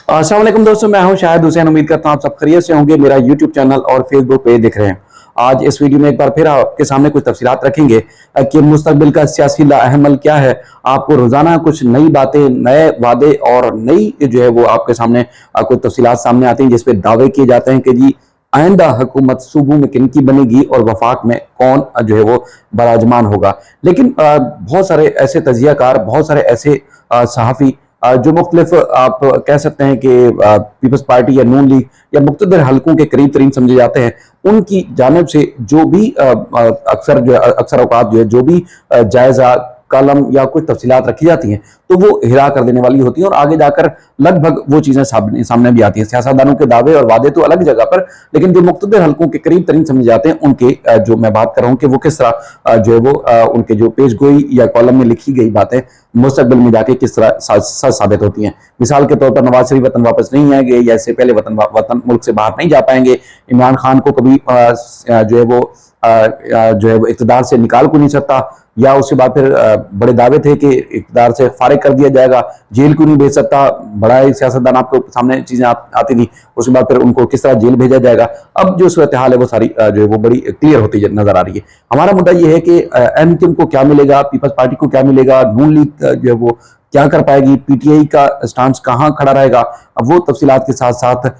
अस्सलाम वालेकुम दोस्तों, मैं हूं शाहिद हुसैन। उम्मीद करता हूं आप सब खैरियत से होंगे। मेरा यूट्यूब चैनल और फेसबुक पेज दिख रहे हैं। आज इस वीडियो में एक बार फिर आपके सामने कुछ तफसीलात रखेंगे कि मुस्तकबिल का सियासी लाअहमल क्या है। आपको रोजाना कुछ नई बातें, नए वादे और नई जो है वो आपके सामने कुछ तफसीलात सामने आती हैं, जिसपे दावे किए जाते हैं कि जी आइंदा हुकूमत सूबों में किनकी बनेगी और वफाक में कौन जो है वो बराजमान होगा। लेकिन बहुत सारे ऐसे तजियाकार, बहुत सारे ऐसे सहाफ़ी जो मुख्तलिफ आप कह सकते हैं कि पीपल्स पार्टी या नून लीग या मुख्तलिफ हलकों के करीब तरीन समझे जाते हैं, उनकी जानिब से जो भी अक्सर औकात जो है जो भी जायजा कलम या कुछ तफसीलात रखी जाती हैं, तो वो हिरा कर देने वाली होती हैं और आगे जाकर लगभग वो चीजें सामने भी आती हैं। सियासतदानों के दावे और वादे तो अलग जगह पर, लेकिन जो मुख्तलिफ हलकों के करीब तरीन समझे जाते हैं उनके जो मैं बात कर रहा हूँ कि वो किस तरह जो है वो उनके जो पेश गोई या कॉलम में लिखी गई बातें मुस्तकबिल में जाके किस तरह सच साबित होती हैं। मिसाल के तौर पर नवाज शरीफ वतन वापस नहीं आएंगे या इससे पहले वतन मुल्क से बाहर नहीं जा पाएंगे। इमरान खान को कभी जो है वो इक़्तिदार से निकाल को नहीं सकता, या उसके बाद फिर बड़े दावे थे कि इक़्तिदार से फारिग कर दिया जाएगा, जेल क्यों नहीं भेज सकता। बड़ा ही सियासतदान आपको सामने चीजें आती थी, उसके बाद फिर उनको किस तरह जेल भेजा जाएगा। अब जो सूरत हाल है वो सारी जो है वो बड़ी क्लियर होती नजर आ रही है। हमारा मुद्दा ये है कि एमक्यूएम को क्या मिलेगा, पीपल्स पार्टी को क्या मिलेगा, नून लीग जो है वो क्या कर पाएगी, पीटीआई का स्टांस कहां खड़ा रहेगा। अब वो तफसीलात के साथ साथ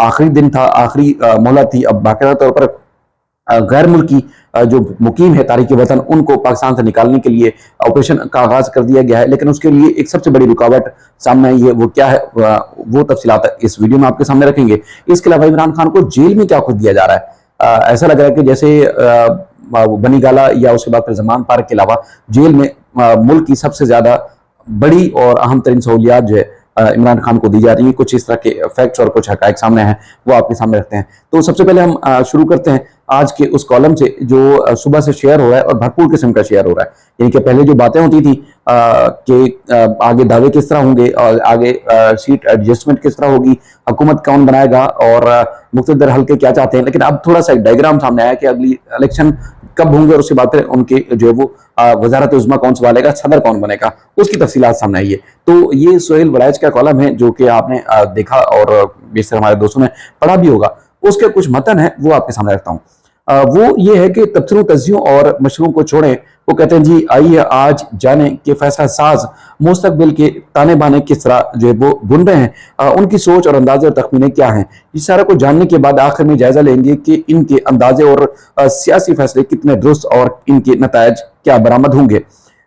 आखिरी दिन था, आखिरी मोहलत थी। अब बाकायदा तौर पर गैर मुल्की जो मुकीम है तारीख वतन, उनको पाकिस्तान से निकालने के लिए ऑपरेशन का आगाज कर दिया गया है। लेकिन उसके लिए एक सबसे बड़ी रुकावट सामने आई है, वो क्या है वो तफसीलात इस वीडियो में आपके सामने रखेंगे। इसके अलावा इमरान खान को जेल में क्या कुछ दिया जा रहा है। ऐसा लग रहा है कि जैसे बनी गाला या उसके बाद फिर जमान पार्क के अलावा जेल में मुल्क की सबसे ज्यादा बड़ी और अहम तरीन सहूलियात जो है इमरान खान को दी जा रही है। कुछ इस तरह के फैक्ट्स और कुछ हकायक सामने हैं, वो आपके सामने रखते हैं। तो सबसे पहले हम शुरू करते हैं आज के उस कॉलम से जो सुबह से शेयर हो रहा है और भरपूर किस्म का शेयर हो रहा है। यानी कि पहले जो बातें होती थी कि आगे दावे किस तरह होंगे और आगे सीट एडजस्टमेंट किस तरह होगी, हुकूमत कौन बनाएगा और मुख्तलिफ हल्के क्या चाहते हैं, लेकिन अब थोड़ा सा एक डायग्राम सामने आया कि अगली इलेक्शन कब होंगे और उसके बाद फिर उनके जो है वो वजारत उज़्मा कौन संभालेगा, सदर कौन बनेगा, उसकी तफसीलात सामने आई है। तो ये सोहेल वड़ाइच का कॉलम है जो कि आपने देखा और बेशतर हमारे दोस्तों ने पढ़ा भी होगा। उसके कुछ मतन है वो आपके सामने रखता हूँ। वो ये है कि तबसरों, तजियों और मशरूम को छोड़ें। वो कहते हैं जी आइए आज जाने कि फैसला साज मुस्तकबिल के ताने बाने किस तरह जो है वो बुन रहे हैं, उनकी सोच और अंदाजे और तखमीने क्या हैं। इस सारा को जानने के बाद आखिर में जायजा लेंगे कि इनके अंदाजे और सियासी फैसले कितने दुरुस्त और इनके नतायज क्या बरामद होंगे।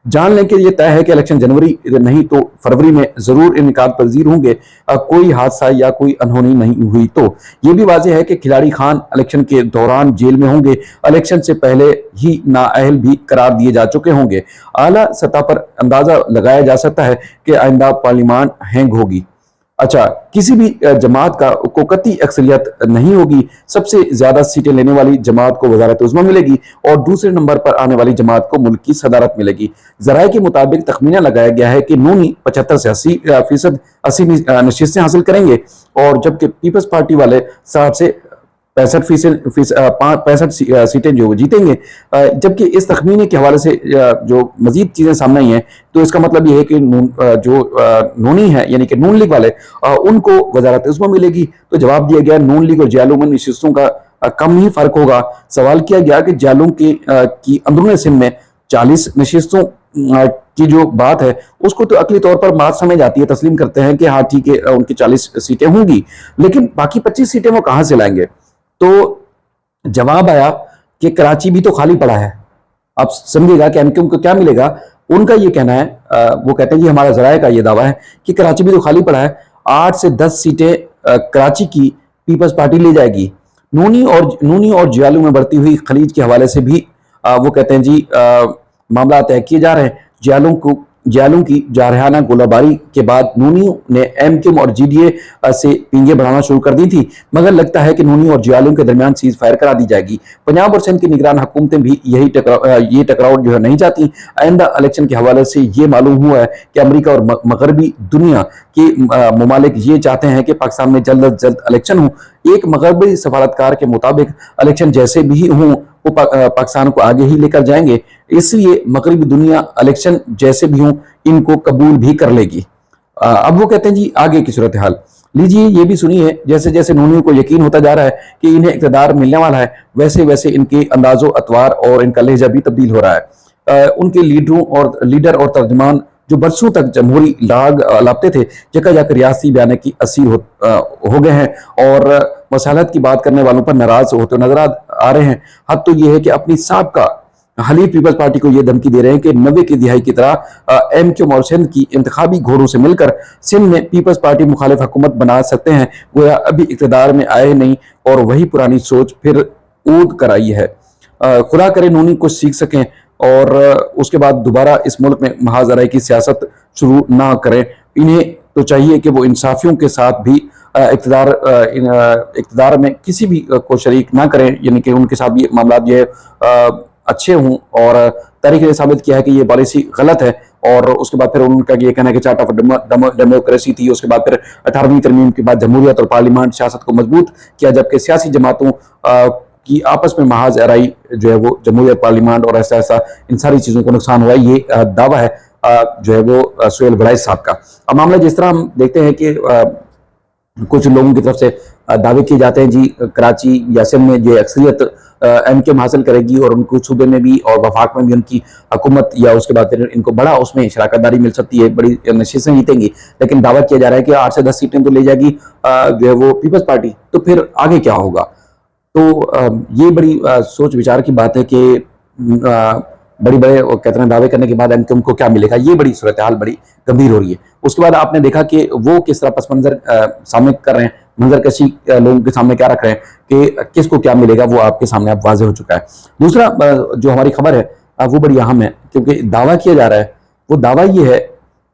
जान लें कि यह तय है कि इलेक्शन जनवरी नहीं तो फरवरी में जरूर इनकाद पजीर होंगे, कोई हादसा या अनहोनी नहीं हुई तो। यह भी वाज़ेह है कि खिलाड़ी खान इलेक्शन के दौरान जेल में होंगे, इलेक्शन से पहले ही नाअहल भी करार दिए जा चुके होंगे। आला सतह पर अंदाजा लगाया जा सकता है कि आइंदा पार्लियामान हैंग होगी। अच्छा, किसी भी जमात को कतई अक्सरियत नहीं होगी। सबसे ज्यादा सीटें लेने वाली जमात को वजारत उज़्मा मिलेगी और दूसरे नंबर पर आने वाली जमात को मुल्क की सदारत मिलेगी। जराये के मुताबिक तखमीना लगाया गया है कि नूनी 75 से 80 नशिस्तें हासिल करेंगे और जबकि पीपल्स पार्टी वाले 60 से 65 सीटें जो जीतेंगे। जबकि इस तखमीने के हवाले से जो मजीद चीजें सामने आई हैं, तो इसका मतलब ये है कि नूनी है यानी कि नून लीग वाले उनको वजारत उज़्मा मिलेगी। तो जवाब दिया गया नून लीग और जियालू में नशिस्तों का कम ही फर्क होगा। सवाल किया गया कि जियालू की अंदरूनी सिंध में 40 नशिस्तों की जो बात है उसको तो अकली तौर पर बात समझ आती है, तस्लीम करते हैं कि हाँ ठीक है उनकी 40 सीटें होंगी, लेकिन बाकी 25 सीटें वो कहां से लाएंगे। तो जवाब आया कि कराची भी तो खाली पड़ा है। आप समझिएगा कि एमक्यूएम को क्या मिलेगा। उनका ये कहना है, वो कहते हैं कि हमारा जराये का ये दावा है कि कराची भी तो खाली पड़ा है, 8 से 10 सीटें कराची की पीपल्स पार्टी ले जाएगी। नूनी और जियालू में बढ़ती हुई खलीज के हवाले से भी वो कहते हैं जी मामला तय किए जा रहे हैं। जियालू की जारहाना गोलाबारी के बाद नूनी ने एमक्यूएम और जीडीए से पींगे बढ़ाना शुरू कर दी थी, मगर लगता है कि नूनी और जियालू के दरमियान सीज फायर करा दी जाएगी। पंजाब और सिंध की निगरान हुकूमतें भी ये टकराव जो है नहीं चाहती। आइंदा इलेक्शन के हवाले से ये मालूम हुआ है कि अमेरिका और मगरबी दुनिया के ममालिक ये चाहते हैं कि पाकिस्तान में जल्द अज जल्द इलेक्शन हो। एक मगरबी सफारतकार के मुताबिक इलेक्शन जैसे भी हों वो पाकिस्तान को आगे ही लेकर जाएंगे, इसलिए मगरबी दुनिया इलेक्शन जैसे भी हों इनको कबूल भी कर लेगी। अब वो कहते हैं जी आगे की सूरत हाल। लीजिए ये भी सुनिए, जैसे जैसे नूनियों को यकीन होता जा रहा है कि इन्हें इक़्तिदार मिलने वाला है, वैसे वैसे इनके अंदाज़ो अतवार और इनका लहजा भी तब्दील हो रहा है। उनके लीडर और तर्जुमान जो बरसों तक जमहूरी लाग लापते थे, जगह जाकर रियासती बयान की असीर हो गए हैं और मसालत की बात करने वालों पर नाराज होते नजर आ रहे हैं। हद तो ये है कि अपनी साबका हलीफ पीपल्स पार्टी को यह धमकी दे रहे हैं कि 90 की दिहाई की तरह एमक्यू और सिंध की इंतखाबी घोड़ों से मिलकर सिंध में पीपल्स पार्टी मुखालिफ हुकूमत बना सकते हैं। गोया अभी इक़्तिदार में आए नहीं और वही पुरानी सोच फिर ऊद कर आई है। खुदा करे नूनी कुछ सीख सकें और उसके बाद दोबारा इस मुल्क में महाजराई की सियासत शुरू ना करें। इन्हें तो चाहिए कि वो इंसाफियों के साथ भी इक़्तिदार में किसी भी को शरीक ना करें, यानी कि उनके साथ भी मामला ये अच्छे हों। और तारीख ने साबित किया है कि ये पॉलिसी गलत है। और उसके बाद फिर उनका ये कहना है कि चार्ट ऑफ डेमोक्रेसी थी, उसके बाद फिर 18वीं तरमीम के बाद जमहूरियत और पार्लियामेंट सियासत को मजबूत किया, जबकि सियासी जमातों की आपस में महाज आराई जो है वो जमहूरियत, पार्लियामेंट और ऐसा ऐसा इन सारी चीज़ों को नुकसान हुआ है। ये दावा है जो है वो सुहेल वड़ाइच साहब का। अब मामला जिस तरह हम देखते हैं कि कुछ लोगों की तरफ से दावे किए जाते हैं जी कराची या सिंध में ये अक्सरियत एमक्यूएम हासिल करेगी और उनको सूबे में भी और वफाक में भी उनकी हुकूमत या उसके बाद फिर इनको बड़ा उसमें शराकतदारी मिल सकती है, बड़ी नशीसें जीतेंगी। लेकिन दावा किया जा रहा है कि 8 से 10 सीटें तो ले जाएगी जो है वो पीपल्स पार्टी। तो फिर आगे क्या होगा? तो ये बड़ी सोच विचार की बात है कि बड़ी बड़े कहते हैं दावे करने के बाद एमक्यूएम को क्या मिलेगा। ये बड़ी सूरत हाल बड़ी गंभीर हो रही है। उसके बाद आपने देखा कि वो किस तरह पस मंजर सामने कर रहे हैं, मंजर कशी लोगों के सामने क्या रख रहे हैं कि किसको क्या मिलेगा, वो आपके सामने अब वाज़ेह हो चुका है। दूसरा जो हमारी खबर है वो बड़ी अहम है, क्योंकि दावा किया जा रहा है, वो दावा ये है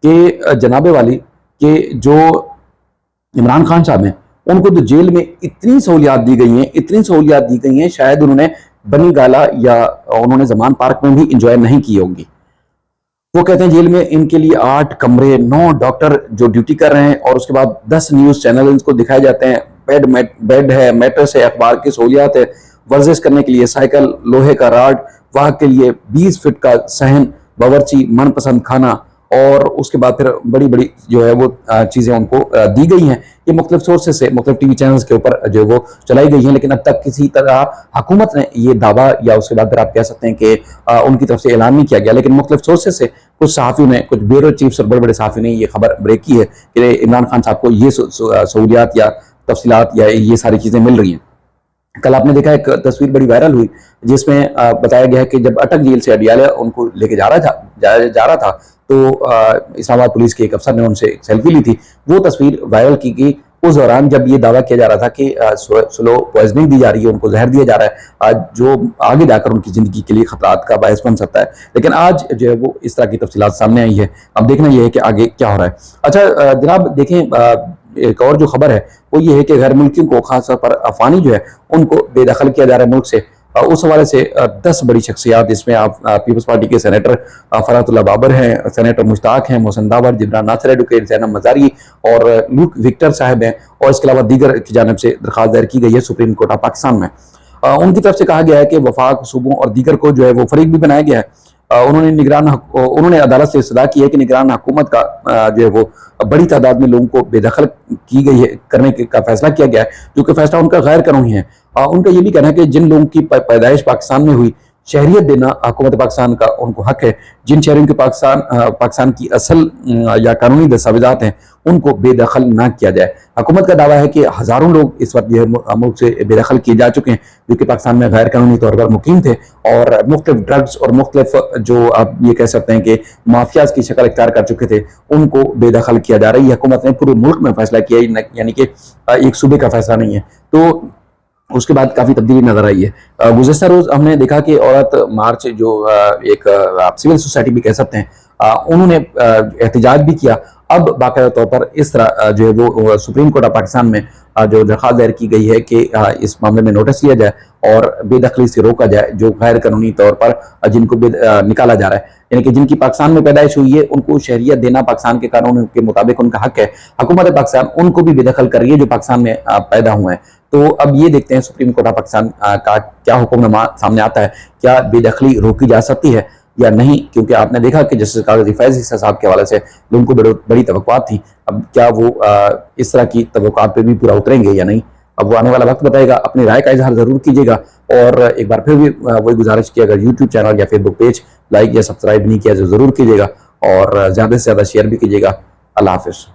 कि जनाबे वाली के जो इमरान खान साहब हैं उनको तो जेल में इतनी सहूलियात दी गई हैं, इतनी सहूलियात दी गई हैं, शायद उन्होंने बनी गाला या उन्होंने जमान पार्क में भी इंजॉय नहीं की होंगी। वो कहते हैं जेल में इनके लिए 8 कमरे, 9 डॉक्टर जो ड्यूटी कर रहे हैं और उसके बाद 10 न्यूज चैनल इनको दिखाए जाते हैं। बेड है, मैट्रेस है, अखबार की सहूलियात है, वर्जिश करने के लिए साइकिल, लोहे का राड, वहां के लिए 20 फीट का सहन, बावर्ची, मनपसंद खाना और उसके बाद फिर बड़ी बड़ी जो है वो चीज़ें उनको दी गई हैं। ये मुख्तलिफ सोर्सेज से, मुख्तलिफ टीवी चैनल्स के ऊपर जो वो चलाई गई हैं, लेकिन अब तक किसी तरह हुकूमत ने ये दावा या उसके बाद फिर आप कह सकते हैं कि उनकी तरफ से ऐलान नहीं किया गया। लेकिन मुख्तलिफ सोर्सेज से कुछ सहाफ़ियों ने, कुछ ब्यूरो चीफ्स और बड़े बड़े सहाफ़ी ने ये खबर ब्रेक की है कि इमरान खान साहब को ये सहूलियात या तफसीलात या ये सारी चीज़ें मिल रही हैं। कल आपने देखा एक तस्वीर बड़ी वायरल हुई जिसमें बताया गया है कि जब अटक जेल से अडियाला उनको लेके जा रहा था तो इस्लामाबाद पुलिस के एक अफसर ने उनसे एक सेल्फी ली थी। वो तस्वीर वायरल की गई उस दौरान जब ये दावा किया जा रहा था कि स्लो पॉइजनिंग दी जा रही है, उनको जहर दिया जा रहा है जो आगे जाकर उनकी जिंदगी के लिए खतरात का बायस बन सकता है। लेकिन आज जो है वो इस तरह की तफसीलात सामने आई है। अब देखना यह है कि आगे क्या हो रहा है। अच्छा जनाब देखें, एक और जो खबर है वो ये है कि गैर मुल्कियों को खासतौर पर अफगानी जो है उनको बेदखल किया जा रहा है मुल्क से। उस हवाले से 10 बड़ी शख्सियात, जिसमें आप पीपल्स पार्टी के सेनेटर फरातुल्लाह बाबर हैं, सेनेटर मुश्ताक हैं, मोहसिन दावर, जिब्रान नासिर एडवोकेट, जैनब मजारी और लूक विक्टर साहब हैं। और इसके अलावा दीगर की जानिब से दरखास्त दायर की गई है सुप्रीम कोर्ट ऑफ पाकिस्तान में। उनकी तरफ से कहा गया है कि वफाक सूबों और दीगर को जो है वो फरीक भी बनाया गया है। उन्होंने अदालत से इस्तदा की है कि निगरान हुकूमत का जो है वो बड़ी तादाद में लोगों को बेदखल की गई है करने का फैसला किया गया है, जो कि फैसला उनका गैर कानूनी है। उनका ये भी कहना है कि जिन लोगों की पैदाइश पाकिस्तान में हुई, शहरियत देना हुकूमत पाकिस्तान का उनको हक है। जिन शहरियों के पाकिस्तान की असल या कानूनी दस्तावेजात हैं उनको बेदखल ना किया जाए। हुकूमत का दावा है कि हज़ारों लोग इस वक्त जो है मुल्क से बेदखल किए जा चुके हैं, जो कि पाकिस्तान में गैर कानूनी तौर पर मुकीम थे और मुख्तलिफ ड्रग्स और मुख्तलिफ जो आप ये कह सकते हैं कि माफियाज की शक्ल इख्तियार कर चुके थे, उनको बेदखल किया जा रहा है। हुकूमत ने पूरे मुल्क में फैसला किया, यानी कि एक सूबे का फैसला नहीं है। तो उसके बाद काफ़ी तब्दीली नजर आई है। गुज़श्ता रोज़ हमने देखा कि औरत मार्च जो एक आप सिविल सोसाइटी भी कह सकते हैं, उन्होंने एहतजाज भी किया। अब बाकायदा तौर पर इस तरह जो है वो सुप्रीम कोर्ट ऑफ पाकिस्तान में जो दरख्वास्त दायर की गई है कि इस मामले में नोटिस लिया जाए और बेदखली से रोका जाए जो गैर कानूनी तौर पर जिनको निकाला जा रहा है, यानी कि जिनकी पाकिस्तान में पैदाइश हुई है उनको शहरियत देना पाकिस्तान के कानून के मुताबिक उनका हक है। हुकूमत पाकिस्तान उनको भी बेदखल कर रही है जो पाकिस्तान में पैदा हुए हैं। तो अब ये देखते हैं सुप्रीम कोर्ट ऑफ पाकिस्तान का क्या हुक्मनामा सामने आता है, क्या बेदखली रोकी जा सकती है। या नहीं, क्योंकि आपने देखा कि जस्टिस काजी फैज ईसा साहब के हवाले से लोगों को बड़ी तवक्कुआत थी। अब क्या वो इस तरह की तवक्कुआत पे भी पूरा उतरेंगे या नहीं, अब वो आने वाला वक्त बताएगा। अपनी राय का इजहार जरूर कीजिएगा, और एक बार फिर भी वही गुजारिश की, अगर यूट्यूब चैनल या फेसबुक पेज लाइक या सब्सक्राइब नहीं किया तो जरूर कीजिएगा, और ज्यादा से ज्यादा शेयर भी कीजिएगा। अल्लाह हाफिज।